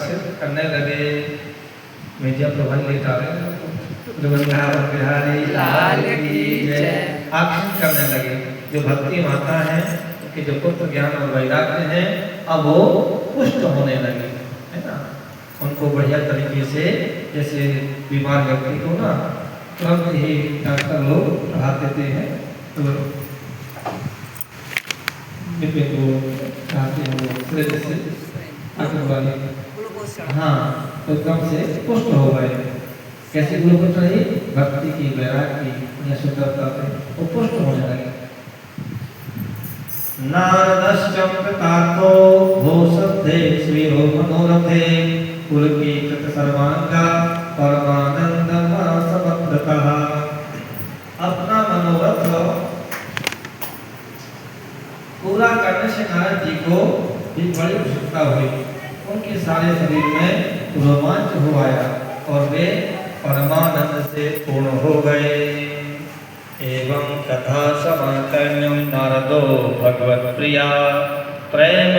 आकर्षित करने लगे। मीडिया प्रबंध लेता रहे वृंदावन बिहारी लाल की जय आकर्षित करने लगे। जो भक्ति माता है उनके जो पुत्र ज्ञान और वैराग्य हैं अब वो पुष्ट होने लगे, है ना। उनको बढ़िया तरीके से, जैसे बीमार व्यक्ति को ना तुरंत ही डॉक्टर लोग राहत देते हैं, तो चाहते हैं वो से आगे वाले, हाँ, तो एकदम से पुष्ट हो गए। कैसे ग्लूकोज रही? भक्ति की, वैराग्य की, शुद्धता से वो पुष्ट होने लगे। नारदश्चम्प्रतार्थो भूषद्धे स्वीयो मनोरथे पुलकीकृत सर्वांगा परमानंद समद्रतः। अपना मनोरथ पूरा करने से नारद जी को भी बड़ी उत्सुकता हुई। उनके सारे शरीर में रोमांच हो आया और वे परमानंद से पूर्ण हो गए। एवं कथा समाकर्ण्यं नारदो भगवत प्रिया प्रेम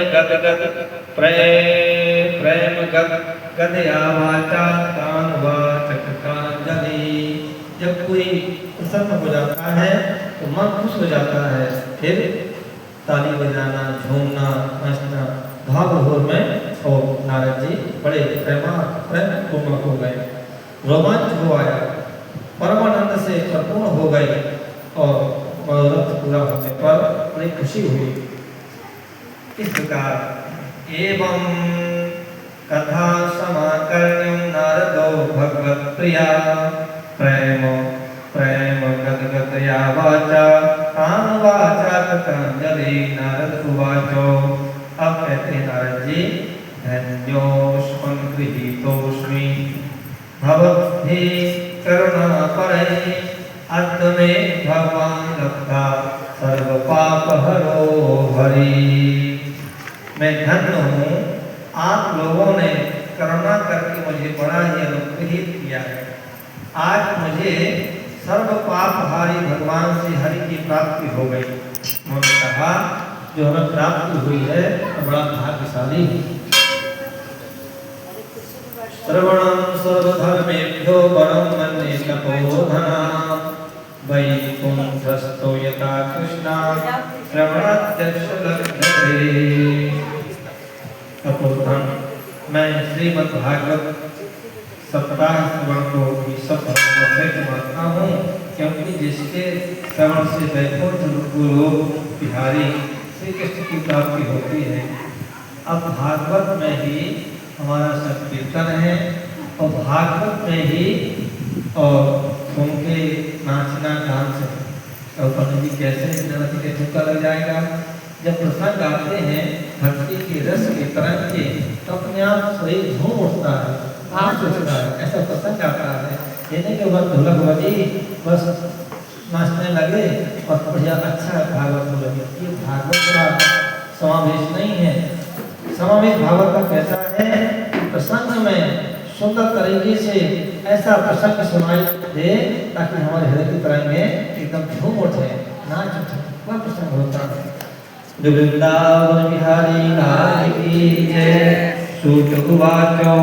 गदया वाचा तान्वाचक्रांजलि। जब कोई प्रसन्न हो जाता है तो मन खुश हो जाता है, फिर ताली बजाना, झूमना, नाचना भाव भोर में, और नारद जी बड़े प्रेम पूर्ण हो गए, रोमांच हो आया, परमानंद से परिपूर्ण हो गए और मनोरथ पूरा होने पर बड़ी खुशी हुई। इस प्रकार एवं कथा समाकर्ण्यं नारदो भगवत प्रिया प्रेम गदगदया वाचा तान्वाचक्रांजलि। नारद उवाचो, अब कहते हैं नारद जी, धन्योऽस्मि गृहीतोऽस्मि भवद्भिः करुणापरैः अद्य मे भगवान् लब्धा सर्व पापहरो हरि। मैं धन्य हूँ, आप लोगों ने करुणा करके मुझे बड़ा ही अनुग्रहित किया है। आज मुझे सर्व पापहारी भगवान से हरि की प्राप्ति हो गई। उन्होंने कहा, जो हमें प्राप्ति हुई है तो बड़ा भाग्यशाली है। श्रवणं सर्वधर्मेभ्यो परं मन्ये तपोधनं वैकुंठस्थो यथा कृष्णा श्रवणाध्यक्षलभ्यते। तपोधन, मैं श्रीमद् भागवत सप्ताह श्रवण को सब श्रेष्ठ मानता हूँ, क्योंकि जिसके श्रवण से वैकुंठ लोक बिहारी श्री कृष्ण की प्राप्ति होती है। अब भागवत में ही हमारा संकीर्तन है और भागवत में ही और उनके नाचना डांस है। और पंडित जी कैसे नाचने के ठुक्का लग जाएगा। जब प्रसंग गाते हैं भक्ति के रस के तरंग के, तो अपने आप शरीर झूम उठता है, आँख उठता है, ऐसा प्रसंग आता है। ये नहीं कि बस ढोलक बजी बस नाचने लगे और बढ़िया अच्छा भागवत हो लगे। ये भागवत का समावेश नहीं है। समावेश भागवत का कैसा है कि प्रसंग में सुंदर तरीके से ऐसा प्रसंग सुनाई दे ताकि हमारे हृदय की तरंगे एकदम झूम उठे, नाच उठे, वह प्रसंग होता है। वृंदावन बिहारी लाल की जय। सूत उवाचो,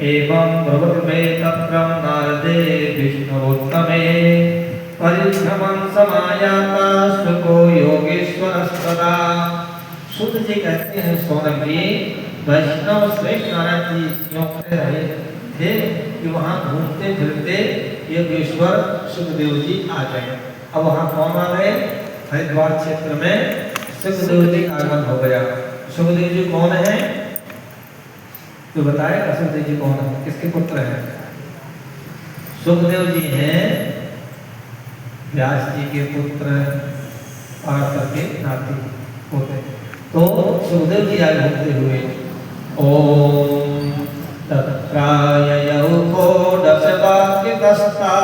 एवं ब्रवीमि तत्रं नारदे विष्णुवोत्तमे परिभ्रमं समायाता शुको योगेश्वरस्तदा। सूत जी कहते हैं, सौनक जी, वैष्णव श्रेष्ठ नारायण जी यूँ कह रहे थे कि वहाँ घूमते फिरते योगेश्वर सुखदेव जी आ गए। अब वहाँ कौन आ गए? हरिद्वार क्षेत्र में सुखदेव जी का आगमन हो गया। सुखदेव जी कौन है? तो बताएगा सुखदेव जी कौन है, किसके पुत्र हैं? सुखदेव जी हैं व्यास जी के पुत्र, पार्थ के नाती होते। तो सुखदेव जी आगे होते हुए ओम तत्राययौ कोडशवाक्यकस्ता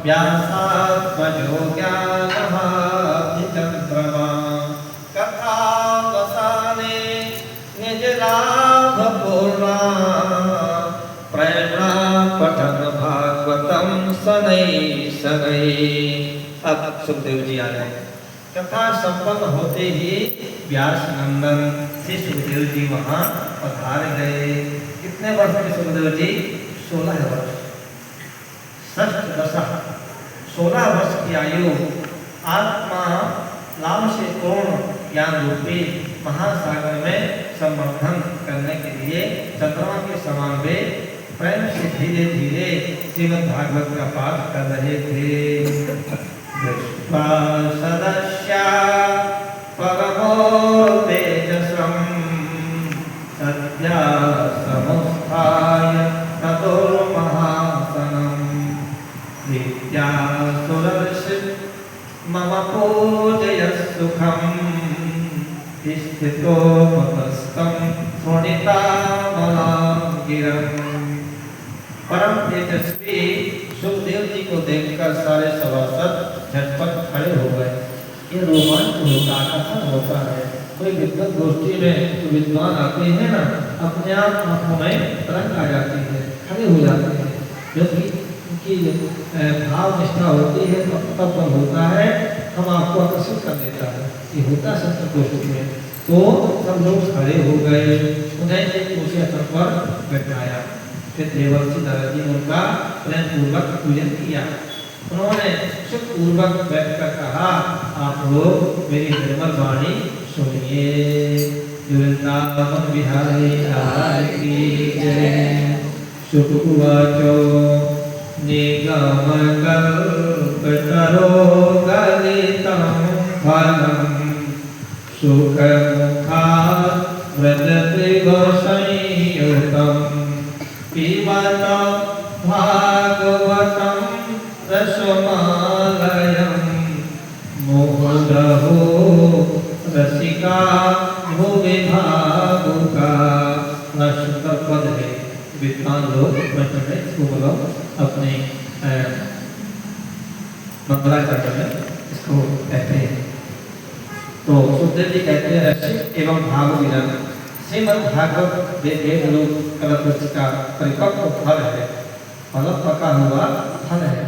व्यासात्मजो ज्ञानः चंद्रमा कथावसाने निजलाभपूर्णा प्रेरणा पठन भागवतम शनैः शनैः। अब सुखदेव जी आ गए। कथा संपन्न होते ही व्यास नंदन श्री सुखदेव जी वहाँ पधार गए। कितने वर्ष के सुखदेव जी? 16 वर्ष। षष्ठ दशक, 16 वर्ष की आयु आत्मा लाभ से पूर्ण ज्ञान रूपी महासागर में संवर्धन करने के लिए चंद्रमा के समान वे प्रेम से धीरे धीरे श्रीमद् भागवत का पाठ कर रहे थे। सदस्या परमो तेजसं सद्या समुत्थाय ततोर्महासनं विद्यासुरर्षि मम पूजयस्सुखं स्थितो मतस्तं शृणितामलां गिरम्। परम तेजस्वी सुखदेव जी को देखकर सारे सभासद झटपट खड़े हो गए। ये रोमांच होता, आकर्षण होता है। कोई विद्वत गोष्ठी में तो विद्वान आते हैं ना, अपने आप आंखों में रंग आ जाती है, खड़े हो जाते हैं, क्योंकि उनकी भाव निष्ठा होती है तो तब होता है, हम आपको आकर्षित कर देता है। ये होता है संत गोष्ठी में। तो सब लोग खड़े हो गए, उन्हें एक ऊंचे स्तर पर बैठाया। फिर देवर्षि नारद जी ने उनका प्रेम पूर्वक पूजन किया। उन्होंने सुख पूर्वक बैठकर कहा, आप लोग मेरी निर्मल वाणी सुनिए। वृंदावन बिहारी लाल की जय। शुकवाचो निगम कल्पतरो गलितं फलं सुखमुखा व्रजत्रिगसंयुतं पिबत भागवतं रसमालयं मुहुरहो रसिका भुवि भावुका। शुक्र पद है, विद्वान लोग बैठे इसको अपने मंगलाचरण में इसको कहते हैं। तो सुखदेव जी कहते हैं रसिक एवं भाव विरन श्रीमद् भागवत वेद लोक कल्पवृक्ष का परिपक्व फल है, फल पका हुआ फल है।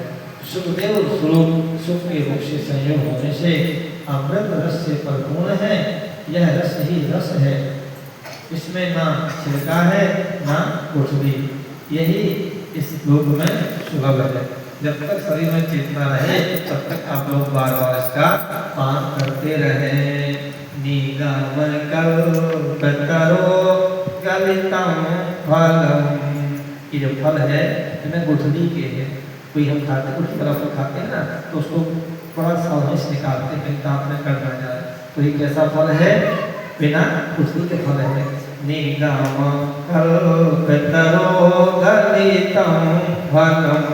सुखदेव स्वरूप सुख के रूप से संयोग होने से अमृत रस से परिपूर्ण है। यह रस ही रस है, इसमें ना छिलका है ना गुठली। यही इस लोक में सुलभ है। जब तक शरीर में चेतना रहे तब तक आप लोग बार बार इसका पान करते रहे। निगम कल्पतरो गलितं फलम। ये जो फल है इसमें गुठली के है। कोई हम खाते कुछ तरफ खाते हैं ना तो उसको बड़ा सावधानी से निकालते हैं, दांत में कट ना जाए। तो ये कैसा फल है? बिना गुठली के फल है। निगम कल्पतरो गलितं फलम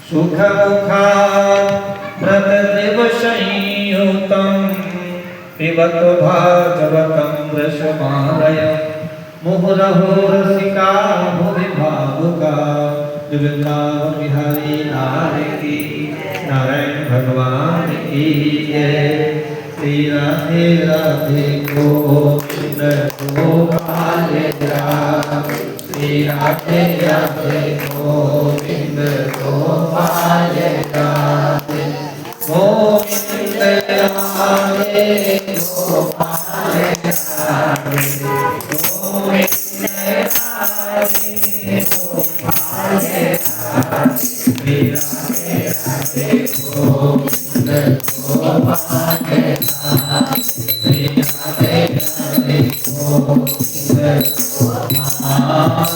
सुखमुखा व्रजत्रिगसंयुतं पिबत भागवतं रसमालयं मुहुरहो रसिका भुवि भावुका। वृंदावन बिहारी लाल की, नारायण भगवान की जय। श्री राधे राधे गोविंद गोपाल राम। श्री राधे राधे गोविंद गोपाल राम। गोविंद राधे गोपाल राम। गोविंद राधे गोपाल राम। श्री राधे राधे गोविंद गोपाल राम। श्री राधे राधे गोविंद गोपाल